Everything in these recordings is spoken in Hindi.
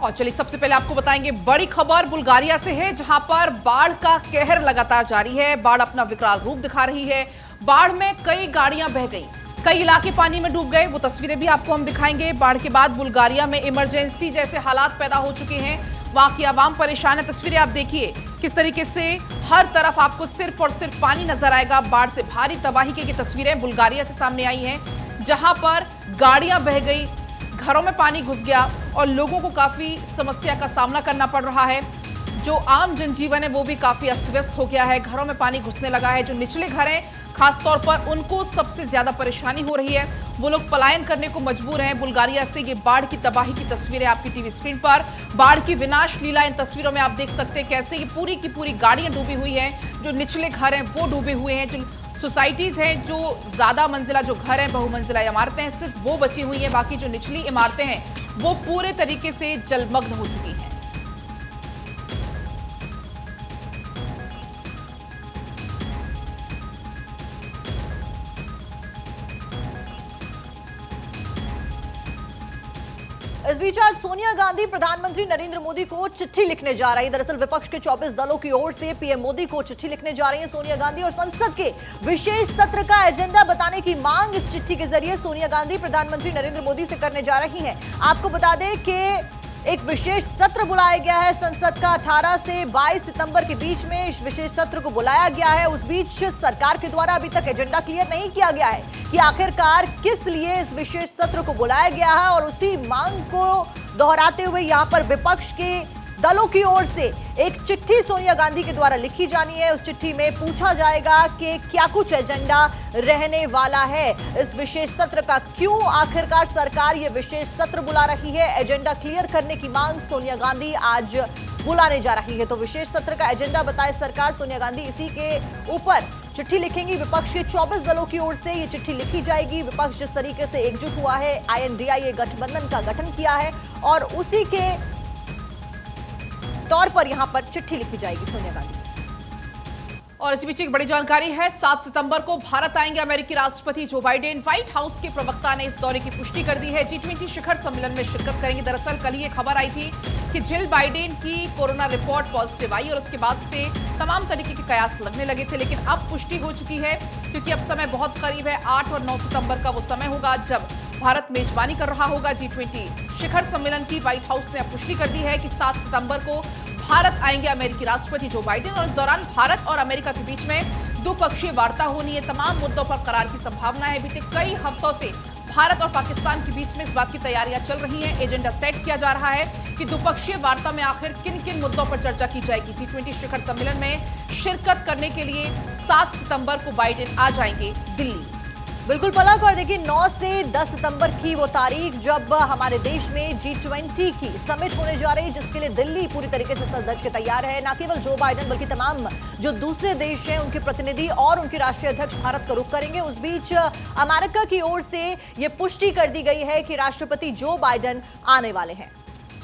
और चलिए सबसे पहले आपको बताएंगे बड़ी खबर बुल्गारिया से है, जहां पर बाढ़ का कहर लगातार जारी है। बाढ़ अपना विकराल रूप दिखा रही है। बाढ़ में कई गाड़ियां बह गई, कई इलाके पानी में डूब गए। वो तस्वीरें भी आपको हम दिखाएंगे। बाढ़ के बाद बुल्गारिया में इमरजेंसी जैसे हालात पैदा हो चुके हैं। वहां की आवाम परेशान है। तस्वीरें आप देखिए किस तरीके से हर तरफ आपको सिर्फ और सिर्फ पानी नजर आएगा। बाढ़ से भारी तबाही की तस्वीरें बुल्गारिया से सामने आई हैं, जहां पर गाड़ियां बह गई, घरों में पानी घुस गया और लोगों को काफी समस्या का सामना करना पड़ रहा है। जो आम जनजीवन है वो भी काफी अस्त व्यस्त हो गया है। घरों में पानी घुसने लगा है। जो निचले घर हैं खासतौर पर उनको सबसे ज्यादा परेशानी हो रही है। वो लोग पलायन करने को मजबूर हैं बुल्गारिया से। ये बाढ़ की तबाही की तस्वीरें आपकी टीवी स्क्रीन पर। बाढ़ की विनाश लीला इन तस्वीरों में आप देख सकते हैं कैसे ये पूरी की पूरी गाड़ियां डूबी हुई हैं। जो निचले घर हैं वो डूबे हुए हैं। जो सोसाइटीज हैं, जो ज्यादा मंजिला जो घर हैं, बहुमंजिला इमारतें हैं, सिर्फ वो बची हुई हैं। बाकी जो निचली इमारतें हैं वो पूरे तरीके से जलमग्न हो चुकी हैं। इस बीच आज सोनिया गांधी प्रधानमंत्री नरेंद्र मोदी को चिट्ठी लिखने जा रही है। दरअसल विपक्ष के 24 दलों की ओर से पीएम मोदी को चिट्ठी लिखने जा रही है सोनिया गांधी और संसद के विशेष सत्र का एजेंडा बताने की मांग इस चिट्ठी के जरिए सोनिया गांधी प्रधानमंत्री नरेंद्र मोदी से करने जा रही हैं। आपको बता दें कि एक विशेष सत्र बुलाया गया है संसद का। 18 से 22 सितंबर के बीच में इस विशेष सत्र को बुलाया गया है। उस बीच सरकार के द्वारा अभी तक एजेंडा क्लियर नहीं किया गया है कि आखिरकार किस लिए इस विशेष सत्र को बुलाया गया है। और उसी मांग को दोहराते हुए यहां पर विपक्ष के दलों की ओर से एक चिट्ठी सोनिया गांधी के द्वारा लिखी जानी है। उस चिट्ठी में पूछा जाएगा कि क्या कुछ एजेंडा रहने वाला है इस विशेष सत्र का, क्यों आखिरकार सरकार ये विशेष सत्र बुला रही है। एजेंडा क्लियर करने की मांग सोनिया गांधी आज बुलाने जा रही है। तो विशेष सत्र का एजेंडा बताए सरकार, सोनिया गांधी इसी के ऊपर चिट्ठी लिखेंगी। विपक्ष के 24 दलों की ओर से ये चिट्ठी लिखी जाएगी। विपक्ष जिस तरीके से एकजुट हुआ है, INDIA गठबंधन का गठन किया है और उसी के तौर पर यहां पर चिट्ठी लिखी जाएगी सोनिया गांधी। और इसी बीच एक बड़ी जानकारी है, 7 सितंबर को भारत आएंगे अमेरिकी राष्ट्रपति जो बाइडेन। व्हाइट हाउस के प्रवक्ता ने इस दौरे की पुष्टि कर दी है। G20 शिखर सम्मेलन में शिरकत करेंगे। दरअसल कल ही खबर आई थी कि जिल बाइडेन की कोरोना रिपोर्ट पॉजिटिव आई और उसके बाद से तमाम तरीके के कयास लगने लगे थे, लेकिन अब पुष्टि हो चुकी है क्योंकि अब समय बहुत करीब है। 8 और 9 सितंबर का वो समय होगा जब भारत मेजबानी कर रहा होगा G20 शिखर सम्मेलन की। व्हाइट हाउस ने अब पुष्टि कर दी है कि 7 सितंबर को भारत आएंगे अमेरिकी राष्ट्रपति जो बाइडेन और इस दौरान भारत और अमेरिका के बीच में द्विपक्षीय वार्ता होनी है। तमाम मुद्दों पर करार की संभावना है। बीते कई हफ्तों से भारत और पाकिस्तान के बीच में इस बात की तैयारियां चल रही हैं। एजेंडा सेट किया जा रहा है कि द्विपक्षीय वार्ता में आखिर किन किन मुद्दों पर चर्चा की जाएगी। G20 शिखर सम्मेलन में शिरकत करने के लिए 7 सितंबर को बाइडेन आ जाएंगे दिल्ली। बिल्कुल पलक। और देखिए 9 से 10 सितंबर की वो तारीख जब हमारे देश में G20 की समिट होने जा रही है, जिसके लिए दिल्ली पूरी तरीके से सज धज के तैयार है। न केवल जो बाइडेन बल्कि तमाम जो दूसरे देश हैं उनके प्रतिनिधि और उनके राष्ट्रीय अध्यक्ष भारत का रुख करेंगे। उस बीच अमेरिका की ओर से ये पुष्टि कर दी गई है कि राष्ट्रपति जो बाइडेन आने वाले हैं।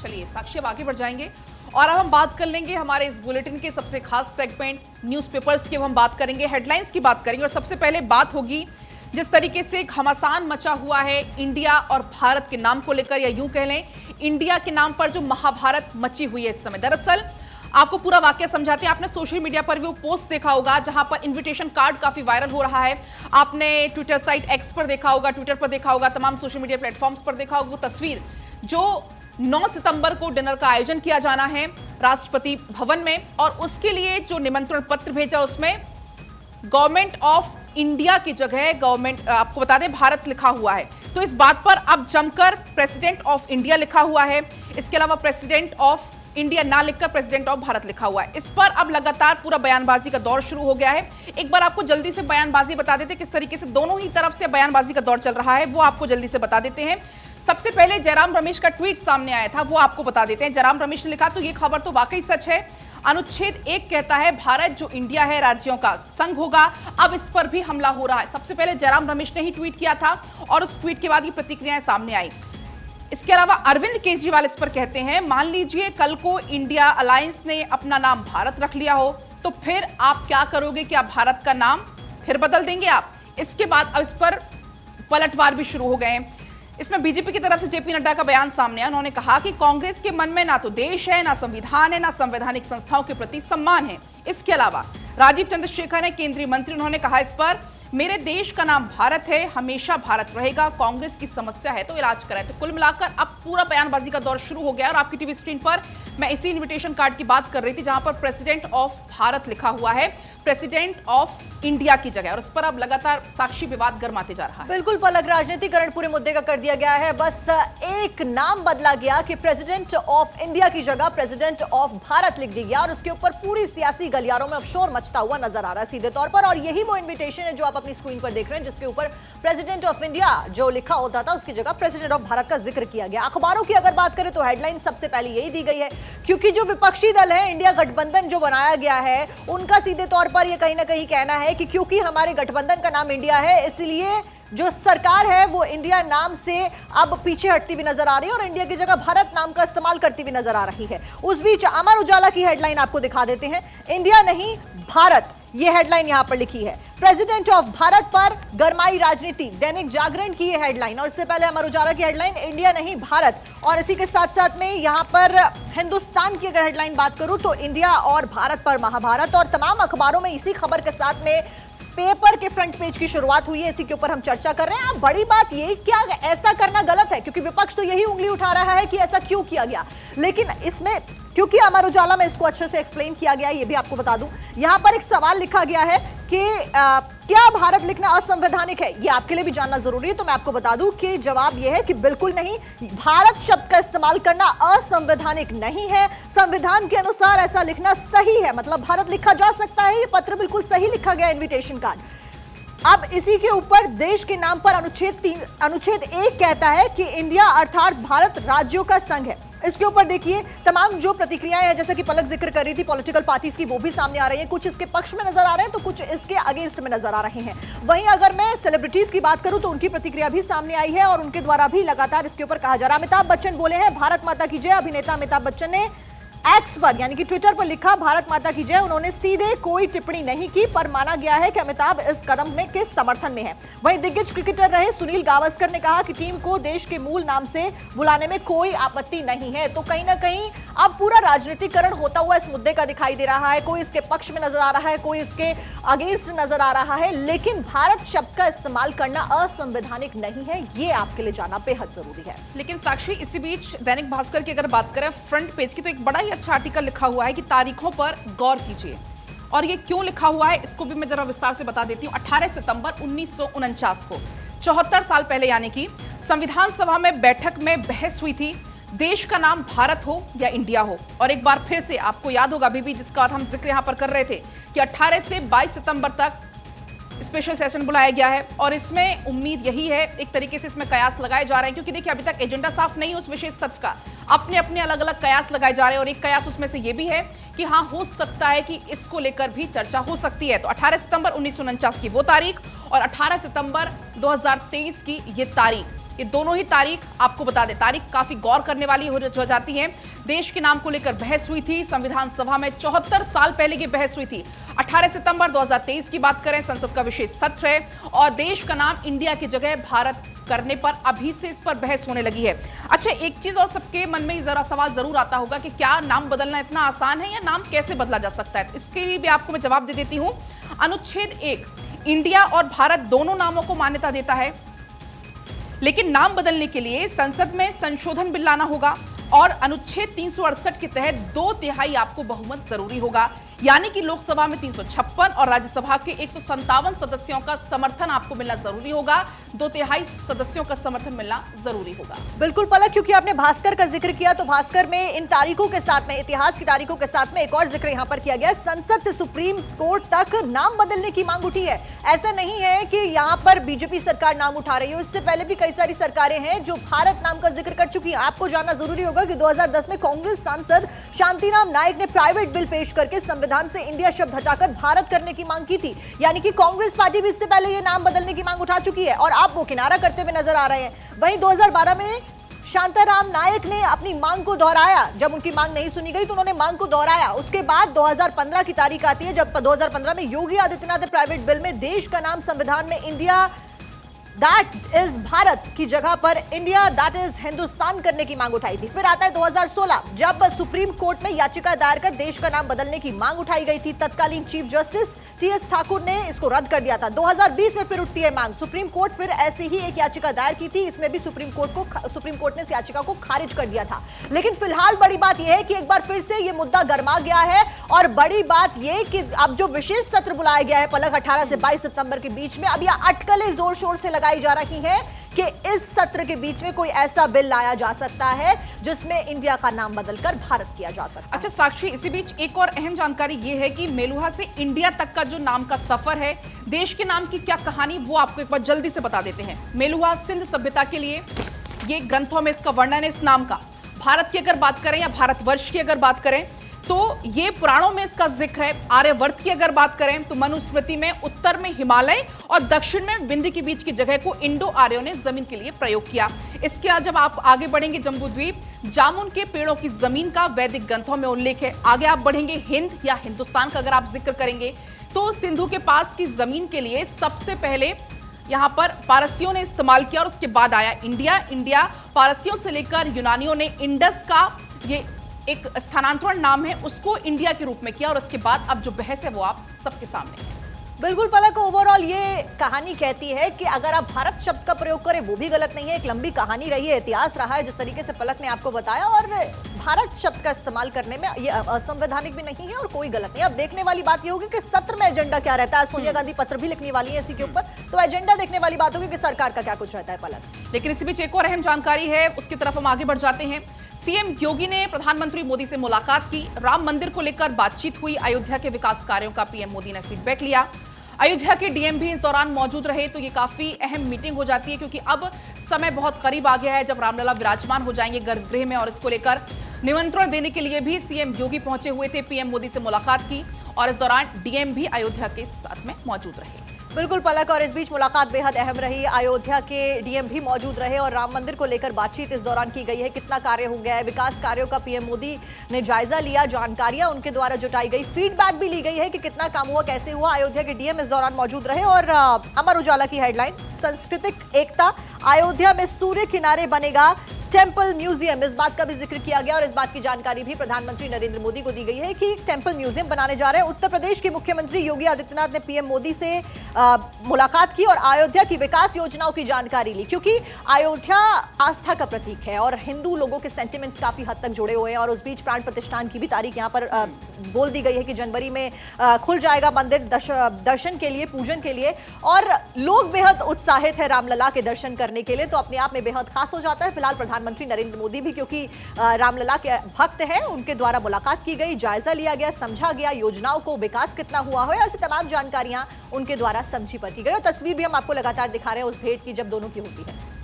चलिए साक्षी अब आगे बढ़ जाएंगे और अब हम बात कर लेंगे हमारे इस बुलेटिन के सबसे खास सेगमेंट न्यूज़पेपर्स की। हम बात करेंगे, हेडलाइंस की बात करेंगे और सबसे पहले बात होगी जिस तरीके से घमासान मचा हुआ है इंडिया और भारत के नाम को लेकर, या यूं कह लें इंडिया के नाम पर जो महाभारत मची हुई है इस समय। दरअसल आपको पूरा वाकया समझाते हैं। आपने सोशल मीडिया पर भी वो पोस्ट देखा होगा जहां पर इनविटेशन कार्ड काफी वायरल हो रहा है। आपने ट्विटर साइट एक्स पर देखा होगा, ट्विटर पर देखा होगा, तमाम सोशल मीडिया प्लेटफॉर्म्स पर देखा होगा वो तस्वीर जो 9 सितंबर को डिनर का आयोजन किया जाना है राष्ट्रपति भवन में और उसके लिए जो निमंत्रण पत्र भेजा उसमें गवर्नमेंट ऑफ इंडिया की जगह गवर्नमेंट आपको बता दें भारत लिखा हुआ है। तो इस बात पर अब जमकर प्रेसिडेंट ऑफ इंडिया लिखा हुआ है। इसके अलावा प्रेसिडेंट ऑफ इंडिया ना लिखकर प्रेसिडेंट ऑफ भारत लिखा हुआ है। इस पर अब लगातार पूरा बयानबाजी का दौर शुरू हो गया है। एक बार आपको जल्दी से बयानबाजी बता देते किस तरीके से दोनों ही तरफ से बयानबाजी का दौर चल रहा है, वो आपको जल्दी से बता देते हैं। सबसे पहले जयराम रमेश का ट्वीट सामने आया था, वो आपको बता देते हैं। जयराम रमेश ने लिखा, तो ये खबर तो वाकई सच है। अनुच्छेद 1 कहता है भारत जो इंडिया है राज्यों का संघ होगा। अब इस पर भी हमला हो रहा है। सबसे पहले जयराम रमेश ने ही ट्वीट किया था और उस ट्वीट के बाद ये प्रतिक्रियाएं सामने आई। इसके अलावा अरविंद केजरीवाल इस पर कहते हैं, मान लीजिए कल को इंडिया अलायंस ने अपना नाम भारत रख लिया हो तो फिर आप क्या करोगे? क्या भारत का नाम फिर बदल देंगे आप? इसके बाद अब इस पर पलटवार भी शुरू हो गए हैं। इसमें बीजेपी की तरफ से जेपी नड्डा का बयान सामने आया। उन्होंने कहा कि कांग्रेस के मन में ना तो देश है, ना संविधान है, ना संवैधानिक संस्थाओं के प्रति सम्मान है। इसके अलावा राजीव चंद्रशेखर है केंद्रीय मंत्री, उन्होंने कहा इस पर मेरे देश का नाम भारत है, हमेशा भारत रहेगा, कांग्रेस की समस्या है तो इलाज कराए। तो कुल मिलाकर अब पूरा बयानबाजी का दौर शुरू हो गया और आपकी टीवी स्क्रीन पर मैं इसी इन्विटेशन कार्ड की बात कर रही थी जहां पर प्रेसिडेंट ऑफ भारत लिखा हुआ है, प्रेसिडेंट ऑफ इंडिया की जगह, और उस पर अब लगातार साक्षी विवाद गर्माते जा रहा है। बिल्कुल पलक, राजनीतिकरण पूरे मुद्दे का कर दिया गया है। बस एक नाम बदला गया कि प्रेसिडेंट ऑफ इंडिया की जगह प्रेसिडेंट ऑफ भारत लिख दी गया और उसके ऊपर पूरी सियासी गलियारों में अब शोर मचता हुआ नजर आ रहा है सीधे तौर पर। और यही वो इन्विटेशन है जो आप अपनी स्क्रीन पर देख रहे हैं, जिसके ऊपर प्रेसिडेंट ऑफ इंडिया जो लिखा होता था उसकी जगह प्रेसिडेंट ऑफ भारत का जिक्र किया गया। अखबारों की अगर बात करें तो हेडलाइन सबसे पहले यही दी गई है, क्योंकि जो विपक्षी दल है, इंडिया गठबंधन जो बनाया गया है, उनका सीधे तौर पर यह कहीं ना कहीं कहना है कि क्योंकि हमारे गठबंधन का नाम इंडिया है, इसलिए जो सरकार है वो इंडिया नाम से अब पीछे हटती हुई नजर आ रही है और इंडिया की जगह भारत नाम का इस्तेमाल करती हुई नजर आ रही है। उस बीच अमर उजाला की हेडलाइन आपको दिखा देते हैं, इंडिया नहीं भारत, ये हेडलाइन यहां पर लिखी है। प्रेसिडेंट ऑफ भारत पर गरमाई राजनीति, दैनिक जागरण की ये हेडलाइन। और इससे पहले अमर उजाला की हेडलाइन इंडिया नहीं भारत, और इसी के साथ साथ में यहां पर हिंदुस्तान की अगर हेडलाइन बात करूं तो इंडिया और भारत पर महाभारत। और तमाम अखबारों में इसी खबर के साथ में पेपर के फ्रंट पेज की शुरुआत हुई है, इसी के ऊपर हम चर्चा कर रहे हैं। अब बड़ी बात ये, क्या ऐसा करना गलत है? क्योंकि विपक्ष तो यही उंगली उठा रहा है कि ऐसा क्यों किया गया, लेकिन इसमें क्योंकि अमर उजाला में इसको अच्छे से एक्सप्लेन किया गया है, ये भी आपको बता दूं। यहां पर एक सवाल लिखा गया है कि क्या भारत लिखना असंवैधानिक है, ये आपके लिए भी जानना जरूरी है। तो मैं आपको बता दूं कि जवाब यह है कि बिल्कुल नहीं, भारत शब्द का इस्तेमाल करना असंवैधानिक नहीं है। संविधान के अनुसार ऐसा लिखना सही है, मतलब भारत लिखा जा सकता है। ये पत्र बिल्कुल सही लिखा गया इन्विटेशन कार्ड। अब इसी के ऊपर देश के नाम पर अनुच्छेद 1 कहता है कि इंडिया अर्थात भारत राज्यों का संघ है। इसके ऊपर देखिए तमाम जो प्रतिक्रियाएं हैं, जैसे कि पलक जिक्र कर रही थी पॉलिटिकल पार्टीज की, वो भी सामने आ रही हैं। कुछ इसके पक्ष में नजर आ रहे हैं तो कुछ इसके अगेंस्ट में नजर आ रहे हैं। वहीं अगर मैं सेलिब्रिटीज की बात करूं तो उनकी प्रतिक्रिया भी सामने आई है और उनके द्वारा भी लगातार इसके ऊपर कहा जा रहा है। अमिताभ बच्चन बोले हैं भारत माता की जय। अभिनेता अमिताभ बच्चन ने एक्स पर यानी कि ट्विटर पर लिखा भारत माता की जय। उन्होंने सीधे कोई टिप्पणी नहीं की, पर माना गया है कि अमिताभ इस कदम में के समर्थन में है। वहीं दिग्गज क्रिकेटर रहे सुनील गावस्कर ने कहा कि टीम को देश के मूल नाम से बुलाने में कोई आपत्ति नहीं है। तो कहीं ना कहीं अब पूरा राजनीतिकरण होता हुआ इस मुद्दे का दिखाई दे रहा है। कोई इसके पक्ष में नजर आ रहा है, कोई इसके अगेंस्ट नजर आ रहा है, लेकिन भारत शब्द का इस्तेमाल करना असंवैधानिक नहीं है, ये आपके लिए जानना बेहद जरूरी है। लेकिन साक्षी, इसी बीच दैनिक भास्कर की अगर बात करें फ्रंट पेज की, तो एक बड़ा अच्छा आर्टिकल लिखा हुआ है कि तारीखों पर गौर कीजिए। और ये क्यों लिखा हुआ है इसको भी मैं जरा विस्तार से बता देती हूं। 18 सितंबर 1949 को 74 साल पहले यानी कि संविधान सभा में बैठक में बहस हुई थी, देश का नाम भारत हो या इंडिया हो। और एक बार फिर से आपको याद होगा अभी भी, जिसका हम जिक्र यहां पर कर रहे थे कि 18 से 22 सितंबर तक स्पेशल सेशन बुलाया गया है। और इसमें उम्मीद यही है, एक तरीके से इसमें कयास लगाए जा रहे हैं, क्योंकि देखिए अभी तक एजेंडा साफ नहीं है उस विशेष सत्र का, अपने अपने अलग अलग कयास लगाए जा रहे हैं। और एक कयास उसमें से ये भी है कि हाँ, हो सकता है कि इसको लेकर भी चर्चा हो सकती है। तो 18 सितंबर 1949 की वो तारीख और 18 सितंबर 2023 की ये तारीख, ये दोनों ही तारीख आपको बता दें, तारीख काफी गौर करने वाली हो जाती है। देश के नाम को लेकर बहस हुई थी संविधान सभा में, 74 साल पहले की बहस हुई थी। 18 सितंबर 2023 की बात करें, संसद का विशेष सत्र है और देश का नाम इंडिया की जगह भारत करने पर अभी से इस पर बहस होने लगी है। अच्छा, एक चीज और सबके मन में जरा सवाल जरूर आता होगा कि क्या नाम बदलना इतना आसान है या नाम कैसे बदला जा सकता है। इसके लिए भी आपको मैं जवाब दे देती हूं। अनुच्छेद 1 इंडिया और भारत दोनों नामों को मान्यता देता है, लेकिन नाम बदलने के लिए संसद में संशोधन बिल लाना होगा और अनुच्छेद 368 के तहत 2/3 आपको बहुमत जरूरी होगा, यानी कि लोकसभा में 356 और राज्यसभा के 157 सदस्यों का समर्थन आपको मिलना जरूरी होगा। 2/3 सदस्यों का समर्थन मिलना जरूरी होगा। बिल्कुल पलक, क्योंकि आपने भास्कर का जिक्र किया तो भास्कर में इन तारीखों के साथ में, इतिहास की तारीखों के साथ में एक और जिक्र यहां पर किया गया। संसद से सुप्रीम कोर्ट तक नाम बदलने की मांग उठी है। ऐसा नहीं है कि यहां पर बीजेपी सरकार नाम उठा रही है, इससे पहले भी कई सारी सरकारें हैं जो भारत नाम का जिक्र कर चुकी है। आपको जानना जरूरी होगा कि 2010 में कांग्रेस सांसद शांतिराम नायक ने प्राइवेट बिल पेश करके संविधान से इंडिया शब्द हटाकर भारत करने की मांग की थी। यानी कि कांग्रेस पार्टी भी इससे पहले ये नाम बदलने की मांग उठा चुकी है और आप वो किनारा करते हुए नजर आ रहे हैं। वहीं 2012 में शांताराम नायक ने अपनी मांग को दोहराया, जब उनकी मांग नहीं सुनी गई तो उन्होंने मांग को दोहराया। उसके बाद 2015 की तारीख आती है जब 2015 में योगी आदित्यनाथ ने प्राइवेट बिल में देश का नाम संविधान में इंडिया दैट इज भारत की जगह पर इंडिया दैट इज हिंदुस्तान करने की मांग उठाई थी। फिर आता है 2016 जब सुप्रीम कोर्ट में याचिका दायर कर देश का नाम बदलने की मांग उठाई गई थी। तत्कालीन चीफ जस्टिस टीएस ठाकुर ने इसको रद्द कर दिया था। 2020 में फिर उठती है मांग। सुप्रीम कोर्ट फिर ऐसी ही एक याचिका दायर की थी। इसमें भी सुप्रीम कोर्ट ने इस याचिका को खारिज कर दिया था। लेकिन फिलहाल बड़ी बात यह है कि एक बार फिर से यह मुद्दा गर्मा गया है और बड़ी बात यह कि अब जो विशेष सत्र बुलाया गया है पलक 18 से 22 सितंबर के बीच में, अब यह अटकलें जोर शोर से लगाई जा रही है कि इस सत्र के बीच में कोई ऐसा बिल लाया जा सकता है जिसमें इंडिया का नाम बदलकर भारत किया जा सकता है। अच्छा साक्षी, इसी बीच एक और अहम जानकारी यह है कि मेलुहा से इंडिया तक का जो नाम का सफर है, देश के नाम की क्या कहानी, वो आपको एक बार जल्दी से बता देते हैं। मेलुहा सिंध सभ्यता के लिए, ये ग्रंथों में इसका वर्णन है इस नाम का। भारत की अगर बात करें या भारतवर्ष की अगर बात करें तो ये पुराणों में इसका जिक्र है। आर्यवर्त की अगर बात करें तो मनुस्मृति में उत्तर में हिमालय और दक्षिण में विंध्य के बीच की जगह को इंडो आर्यों ने जमीन के लिए प्रयोग किया। इसके बाद जब आप आगे बढ़ेंगे, जम्बूद्वीप जामुन के पेड़ों की जमीन का वैदिक ग्रंथों में उल्लेख है। आगे आप बढ़ेंगे, हिंद या हिंदुस्तान का अगर आप जिक्र करेंगे तो सिंधु के पास की जमीन के लिए सबसे पहले यहां पर पारसियों ने इस्तेमाल किया और उसके बाद आया इंडिया। इंडिया पारसियों से लेकर यूनानियों ने इंडस का ये एक स्थानांतरण नाम है उसको इंडिया के रूप में किया और उसके बाद अब जो बहस है वो आप सबके सामने है। बिल्कुल पलक, ओवरऑल ये कहानी कहती है कि अगर आप भारत शब्द का प्रयोग करें वो भी गलत नहीं है। एक लंबी कहानी रही है, इतिहास रहा है जिस तरीके से पलक ने आपको बताया, और भारत शब्द का इस्तेमाल करने में ये असंवैधानिक भी नहीं है और कोई गलत नहीं। अब देखने वाली बात ये होगी कि सत्र में एजेंडा क्या रहता है। सोनिया गांधी पत्र भी लिखने वाली है इसी के ऊपर, तो एजेंडा देखने वाली बात होगी कि सरकार का क्या कुछ रहता है पलक। लेकिन इसी बीच एक और अहम जानकारी है, उसकी तरफ हम आगे बढ़ जाते हैं। सीएम योगी ने प्रधानमंत्री मोदी से मुलाकात की। राम मंदिर को लेकर बातचीत हुई। अयोध्या के विकास कार्यों का पीएम मोदी ने फीडबैक लिया। अयोध्या के डीएम भी इस दौरान मौजूद रहे, तो ये काफी अहम मीटिंग हो जाती है क्योंकि अब समय बहुत करीब आ गया है जब रामलला विराजमान हो जाएंगे गर्भगृह में, और इसको लेकर निमंत्रण देने के लिए भी सीएम योगी पहुंचे हुए थे। पीएम मोदी से मुलाकात की और इस दौरान डीएम भी अयोध्या के साथ में मौजूद रहे। बिल्कुल पलक, और इस बीच मुलाकात बेहद अहम रही। अयोध्या के डीएम भी मौजूद रहे और राम मंदिर को लेकर बातचीत इस दौरान की गई है। कितना कार्य हो गया है, विकास कार्यों का पीएम मोदी ने जायजा लिया, जानकारियां उनके द्वारा जुटाई गई, फीडबैक भी ली गई है कि कितना काम हुआ, कैसे हुआ। अयोध्या के डीएम इस दौरान मौजूद रहे। और अमर उजाला की हेडलाइन, सांस्कृतिक एकता, अयोध्या में सूर्य किनारे बनेगा टेंपल म्यूजियम, इस बात का भी जिक्र किया गया और इस बात की जानकारी भी प्रधानमंत्री नरेंद्र मोदी को दी गई है कि टेंपल म्यूजियम बनाने जा रहे हैं। उत्तर प्रदेश के मुख्यमंत्री योगी आदित्यनाथ ने पीएम मोदी से मुलाकात की और अयोध्या की विकास योजनाओं की जानकारी ली, क्योंकि अयोध्या आस्था का प्रतीक है और हिंदू लोगों के सेंटिमेंट्स काफी हद तक जुड़े हुए हैं। और उस बीच प्राण प्रतिष्ठान की भी तारीख यहाँ पर बोल दी गई है कि जनवरी में खुल जाएगा मंदिर दर्शन के लिए, पूजन के लिए, और लोग बेहद उत्साहित है रामलला के दर्शन करने के लिए, तो अपने आप में बेहद खास हो जाता है। फिलहाल प्रधानमंत्री नरेंद्र मोदी भी, क्योंकि रामलला के भक्त हैं, उनके द्वारा मुलाकात की गई, जायजा लिया गया, समझा गया योजनाओं को, विकास कितना हुआ है, ऐसी तमाम जानकारियां उनके द्वारा समझी परखी गई। और तस्वीर भी हम आपको लगातार दिखा रहे हैं उस भेंट की जब दोनों की होती है।